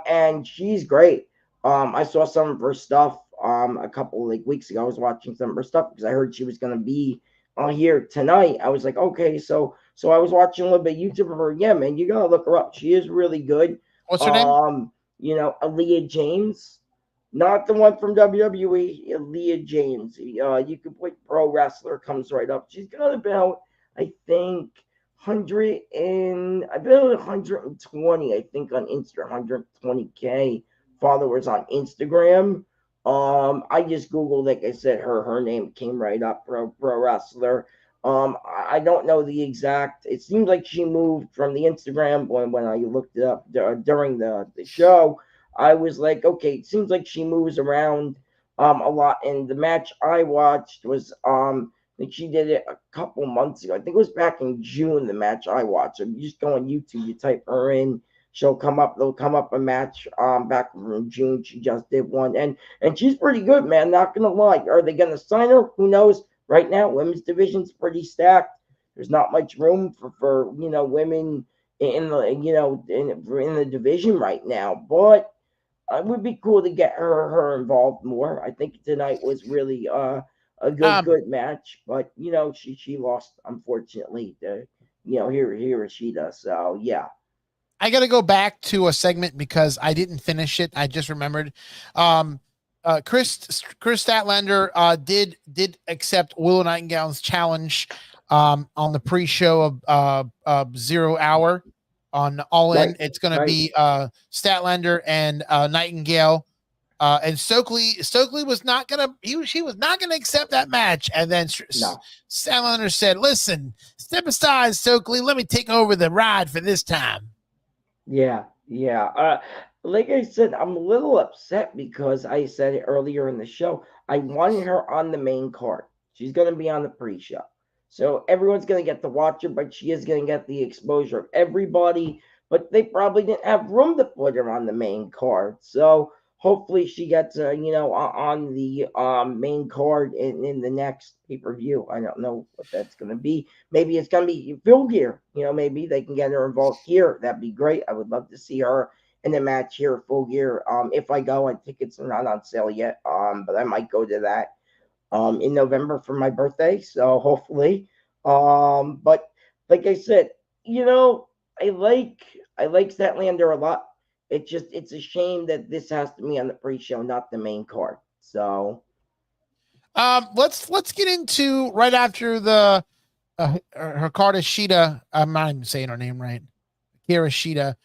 And she's great. I saw some of her stuff a couple like weeks ago. I was watching some of her stuff because I heard she was gonna be on here tonight. I was like, okay, so I was watching a little bit of YouTube of her. Yeah, man, you gotta look her up. She is really good. What's her name? Aaliyah James, not the one from WWE. Aaliyah James. You can put pro wrestler, comes right up. She's got about, I think, 100 and about 120. I think on Instagram, 120K followers on Instagram. I just googled, like I said, her name came right up. Pro wrestler. I don't know the exact. It seems like she moved from the Instagram when I looked it up during the show. I was like, okay, it seems like she moves around a lot. And the match I watched was I think she did it a couple months ago. I think it was back in June. The match I watched. So you just go on YouTube, you type her in. She'll come up. They'll come up a match back from June. She just did one, and she's pretty good, man. Not gonna lie. Are they gonna sign her? Who knows? Right now, women's division's pretty stacked. There's not much room for women in the in the division right now. But it would be cool to get her involved more. I think tonight was really a good match, but she lost unfortunately to Hiroshita. So yeah. I got to go back to a segment because I didn't finish it. I just remembered. Chris Statlander did accept Willow Nightingale's challenge on the pre-show of 0 Hour on All In. Right, It's going to right. be Statlander and Nightingale. And Stokely was not gonna. She was not gonna accept that match. And then No. Statlander said, "Listen, step aside, Stokely. Let me take over the ride for this time." Yeah, yeah. Like I said, I'm a little upset because I said it earlier in the show. I wanted her on the main card. She's going to be on the pre-show. So everyone's going to get to watch her, but she is going to get the exposure of everybody. But they probably didn't have room to put her on the main card. So hopefully she gets, on the main card in the next pay-per-view. I don't know what that's going to be. Maybe it's going to be Full Gear. Maybe they can get her involved here. That'd be great. I would love to see her in the match here at Full Gear. If I go, and tickets are not on sale yet, but I might go to that in November for my birthday. So hopefully. But like I said, I like Statlander a lot. It's a shame that this has to be on the pre-show, not the main card. So let's get into right after the Hikaru Shida. I'm not even saying her name right. Shida.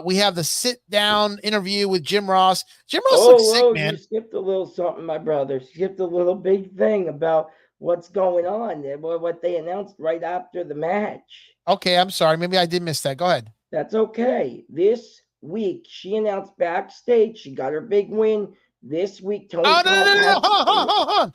We have the sit down interview with Jim Ross. Jim Ross looks sick, man. You skipped a little something, my brother. Skipped a little big thing about what's going on, what they announced right after the match. Okay, I'm sorry. Maybe I did miss that. Go ahead. That's okay. This week, she announced backstage she got her big win. This week, Tony. Oh, no. Hold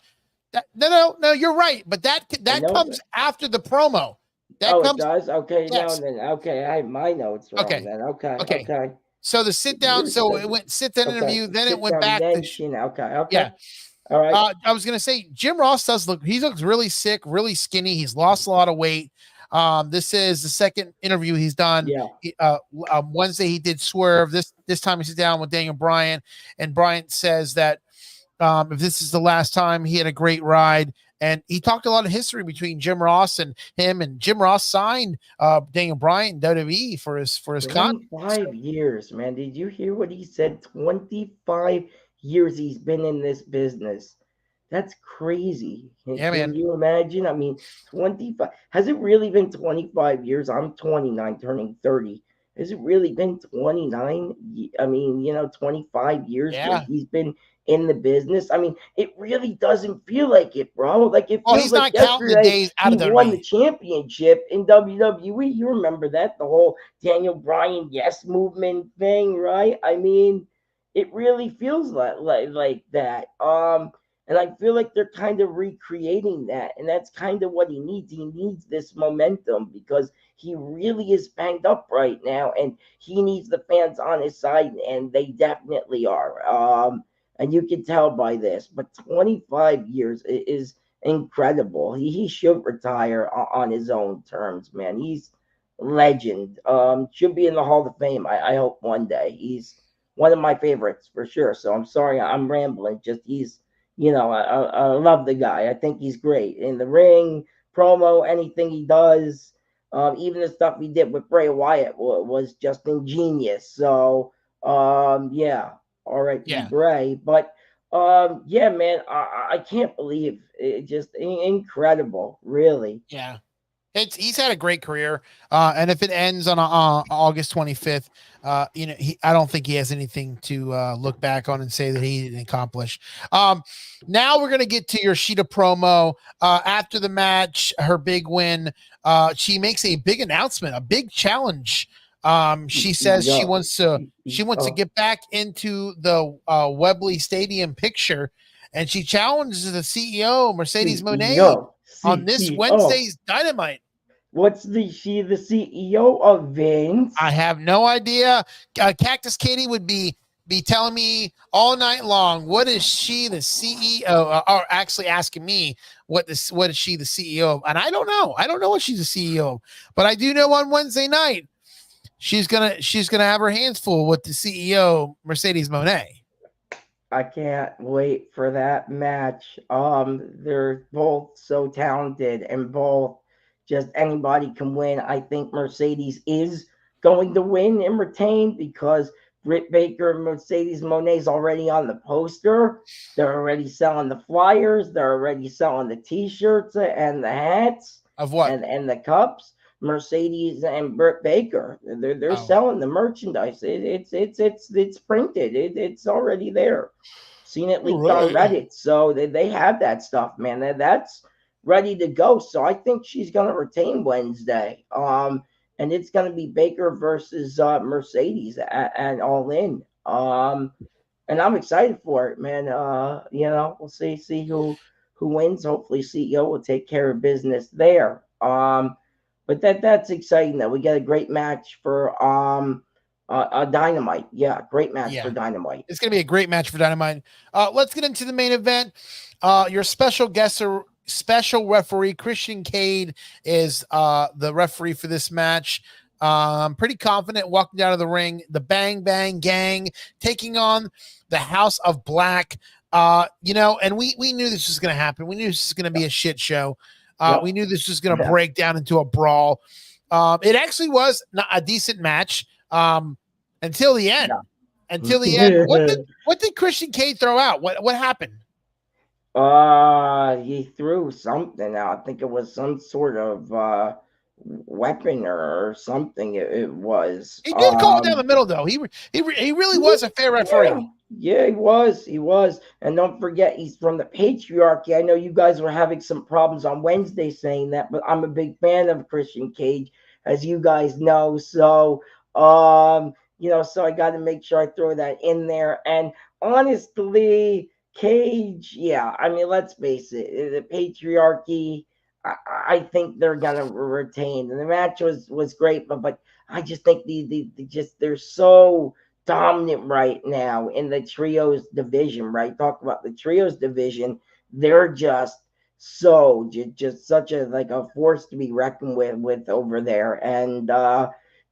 on. No, you're right. But that comes after the promo. It does? Okay, yes. No, then. Okay, I have my notes wrong then. Okay. So the sit down, so it went sit-down interview, then it went back to okay. Yeah. All right. I was gonna say Jim Ross he looks really sick, really skinny. He's lost a lot of weight. This is the second interview he's done. Yeah. Wednesday he did Swerve. This time he sits down with Daniel Bryan, and Bryan says that if this is the last time, he had a great ride. And he talked a lot of history between Jim Ross and him, and Jim Ross signed Daniel Bryan WWE for his contract. 25 years, man. Did you hear what he said? 25 years he's been in this business. That's crazy. Can you imagine? I mean, 25. Has it really been 25 years? I'm 29, turning 30. Has it really been 29? I mean, 25 years that he's been in the business. I mean, it really doesn't feel like it, bro. Like it feels like yesterday he won the championship in WWE. You remember that, the whole Daniel Bryan yes movement thing, right? I mean, it really feels like that. And I feel like they're kind of recreating that, and that's kind of what he needs. He needs this momentum because he really is banged up right now, and he needs the fans on his side, and they definitely are. And you can tell by this, but 25 years is incredible. He should retire on his own terms, man. He's legend. Should be in the Hall of Fame. I hope one day. He's one of my favorites for sure. So I'm sorry I'm rambling. Just he's, I love the guy. I think he's great in the ring, promo, anything he does. Even the stuff he did with Bray Wyatt was just ingenious. So yeah, all right, Yeah. Bray. But yeah, man, I can't believe it. Just incredible, really. Yeah. He's had a great career, and if it ends on August 25th, I don't think he has anything to look back on and say that he didn't accomplish. Now we're gonna get to your Sheeta promo. After the match, her big win. She makes a big announcement, a big challenge. She says she wants to get back into the Wembley Stadium picture, and she challenges the CEO Mercedes Moné on this Wednesday's Dynamite. She the CEO of Vince? I have no idea. Cactus Katie would be telling me all night long, what is she the CEO, or actually asking me what is she the CEO of? And I don't know. I don't know what she's the CEO of, but I do know on Wednesday night she's gonna have her hands full with the CEO Mercedes Moné. I can't wait for that match. They're both so talented, and both just anybody can win. I think Mercedes is going to win and retain because Britt Baker and Mercedes Moné is already on the poster. They're already selling the flyers. They're already selling the T-shirts and the hats Of what? and the cups. Mercedes and Britt Baker. They're selling the merchandise. It's printed. It's already there. Seen it leaked on Reddit. So they have that stuff, man. That's ready to go. So I think she's gonna retain Wednesday. And it's gonna be Baker versus Mercedes at All In. And I'm excited for it, man. We'll see who wins. Hopefully CEO will take care of business there. But that's exciting that we get a great match for Dynamite. Yeah, great match for Dynamite. It's gonna be a great match for Dynamite. Let's get into the main event. Your special guest or special referee Christian Cade is the referee for this match. Pretty confident walking down to the ring. The Bang Bang Gang taking on the House of Black. And we knew this was gonna happen. We knew this was gonna be a shit show. We knew this was going to break down into a brawl. It actually was not a decent match until the end. Until the end. What did Christian Cade throw out? What happened? He threw something out. I think it was some sort of weapon or something. It was. He did go down the middle, though. He really was a fair referee. Yeah, he was. And don't forget, he's from the patriarchy. I know you guys were having some problems on Wednesday saying that, but I'm a big fan of Christian Cage, as you guys know. So, so I got to make sure I throw that in there. And honestly, Cage, let's face it, the patriarchy, I think they're gonna retain. And the match was great, but I just think they're so dominant right now in the trios division, right? Talk about the trios division. They're just such a force to be reckoned with over there. And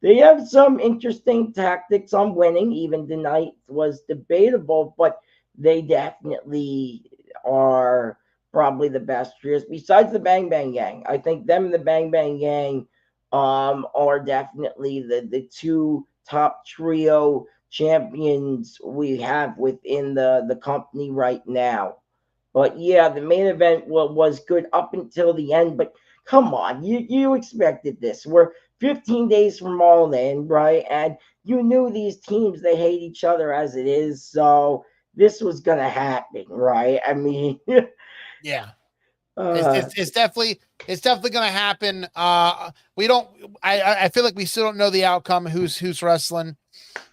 they have some interesting tactics on winning. Even tonight was debatable, but they definitely are probably the best trios besides the Bang Bang Gang. I think them and the Bang Bang Gang are definitely the two top trio champions we have within the company right now. But yeah, the main event was good up until the end. But come on, you expected this. We're 15 days from All In, right? And you knew these teams, they hate each other as it is. So this was gonna happen, right? I mean, yeah. It's definitely gonna happen. I feel like we still don't know the outcome. Who's wrestling?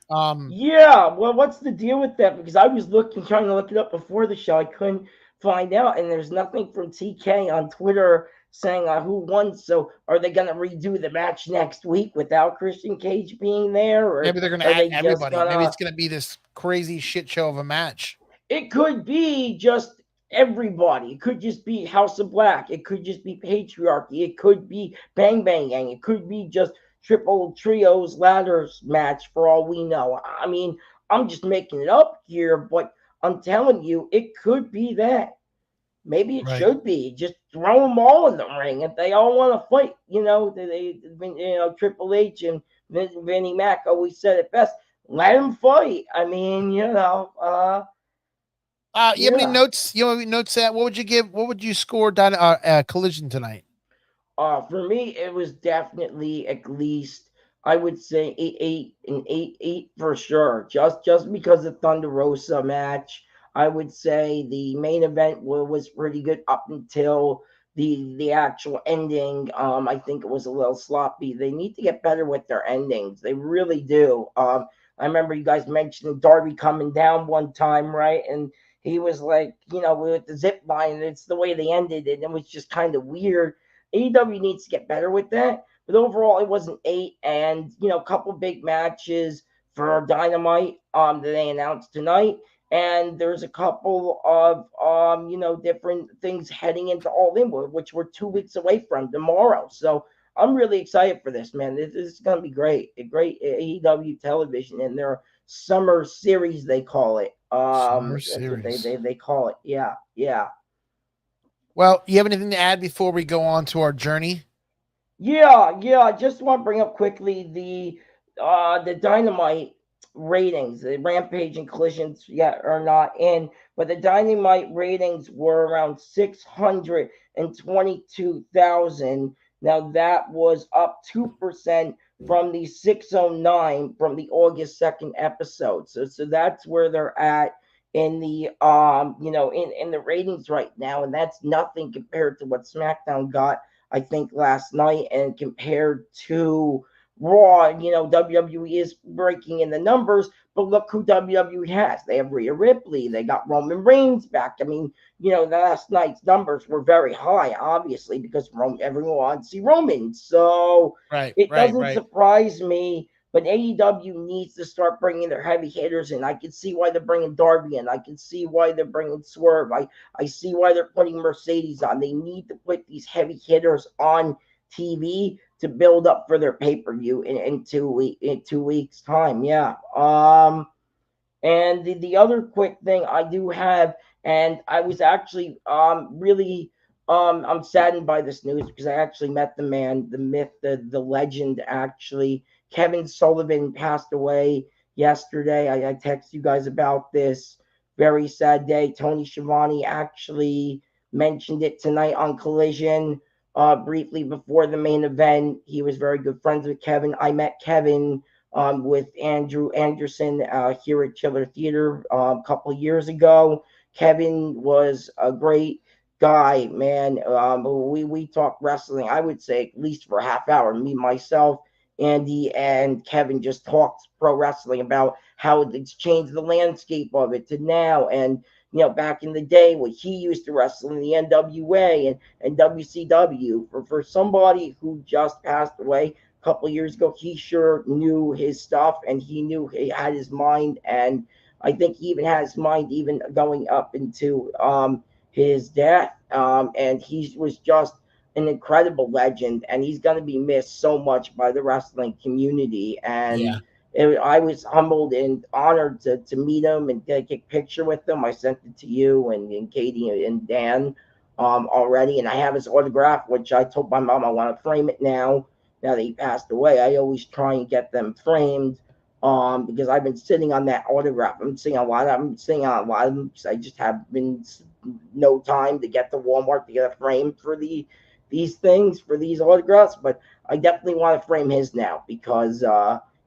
Well, what's the deal with that? Because I was trying to look it up before the show. I couldn't find out, and there's nothing from TK on Twitter saying who won. So, are they going to redo the match next week without Christian Cage being there? Or maybe they're going to add everybody. Maybe it's going to be this crazy shit show of a match. It could be just everybody. It could just be House of Black. It could just be Patriarchy. It could be Bang Bang Gang. It could be just triple trios ladders match for all we know. I mean, I'm just making it up here, but I'm telling you, it could be that. Maybe it Right. should be. Just throw them all in the ring if they all want to fight. Triple H and Vinnie Mac always said it best. Let them fight. I mean, you have any yeah. notes? You have any notes that what would you give? What would you score Collision tonight? For me, it was definitely at least I would say eight for sure. Just because of Thunder Rosa match, I would say the main event was pretty good up until the actual ending. I think it was a little sloppy. They need to get better with their endings. They really do. I remember you guys mentioning Darby coming down one time, right? And he was like, with the zip line, it's the way they ended it. And it was just kind of weird. AEW needs to get better with that. But overall, it was an 8, and a couple big matches for Dynamite that they announced tonight. And there's a couple of different things heading into All In, which we're 2 weeks away from tomorrow. So I'm really excited for this, man. This is going to be great. A great AEW television and their summer series, they call it. Summer That's what series. they call it. Yeah. Well, you have anything to add before we go on to our journey? Yeah. I just want to bring up quickly the Dynamite ratings. The Rampage and Collisions yet are not in, but the Dynamite ratings were around 622,000. Now that was up 2% from the 609 from the August 2nd episode. So that's where they're at in the in the ratings right now, and that's nothing compared to what SmackDown got, I think, last night, and compared to Raw. WWE is breaking in the numbers, but look who WWE has. They have Rhea Ripley. They got Roman Reigns back. I mean, last night's numbers were very high, obviously, because everyone wants to see Roman. So it doesn't surprise me. But AEW needs to start bringing their heavy hitters in. I can see why they're bringing Darby in. I can see why they're bringing Swerve. I see why they're putting Mercedes on. They need to put these heavy hitters on TV to build up for their pay-per-view in 2 weeks time. Yeah. And the other quick thing I do have, and I was actually really I'm saddened by this news because I actually met the man, the myth, the legend. Actually, Kevin Sullivan passed away yesterday. I text you guys about this. Very sad day. Tony Schiavone actually mentioned it tonight on Collision. Briefly before the main event, he was very good friends with Kevin. I met Kevin with Andrew Anderson here at Chiller Theater a couple of years ago. Kevin was a great guy, man. We talked wrestling, I would say, at least for a half hour. Me, myself, Andy, and Kevin just talked pro wrestling about how it's changed the landscape of it to now. And back in the day when he used to wrestle in the NWA and WCW, for somebody who just passed away a couple of years ago, he sure knew his stuff, and he knew he had his mind, and I think he even had his mind even going up into his death. And he was just an incredible legend, and he's going to be missed so much by the wrestling community. And I was humbled and honored to meet him and get a picture with him. I sent it to you and Katie and Dan already, and I have his autograph, which I told my mom I want to frame it now that he passed away. I always try and get them framed because I've been sitting on that autograph. I'm sitting on a lot of them because I just have been no time to get to Walmart to get a frame for these things, for these autographs. But I definitely want to frame his now because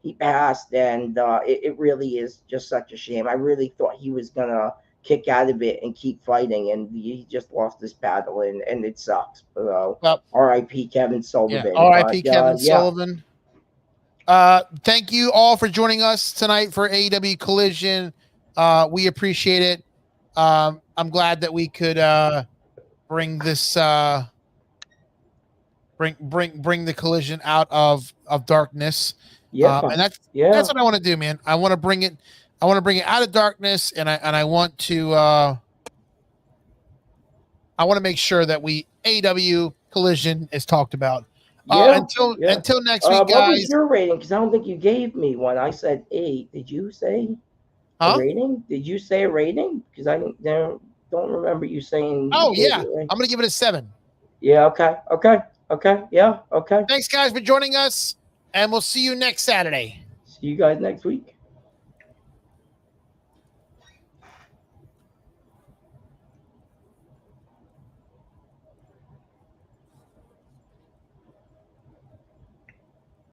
he passed, and it really is just such a shame. I really thought he was gonna kick out of it and keep fighting, and he just lost this battle, and it sucks. R.I.P. Kevin Sullivan. Yeah, R.I.P. Kevin Sullivan. Thank you all for joining us tonight for AEW Collision. We appreciate it. I'm glad that we could bring this bring the Collision out of darkness. And that's what I want to do, man. I want to bring it out of darkness, and I want to make sure that AEW Collision is talked about. Until next week, guys. What was your rating? Because I don't think you gave me one. I said 8. Did you say? Huh? A rating? Did you say a rating? Because I don't remember you saying. Oh yeah, rating. I'm gonna give it a 7. Yeah. Okay. Yeah. Okay. Thanks, guys, for joining us, and we'll see you next Saturday. See you guys next week.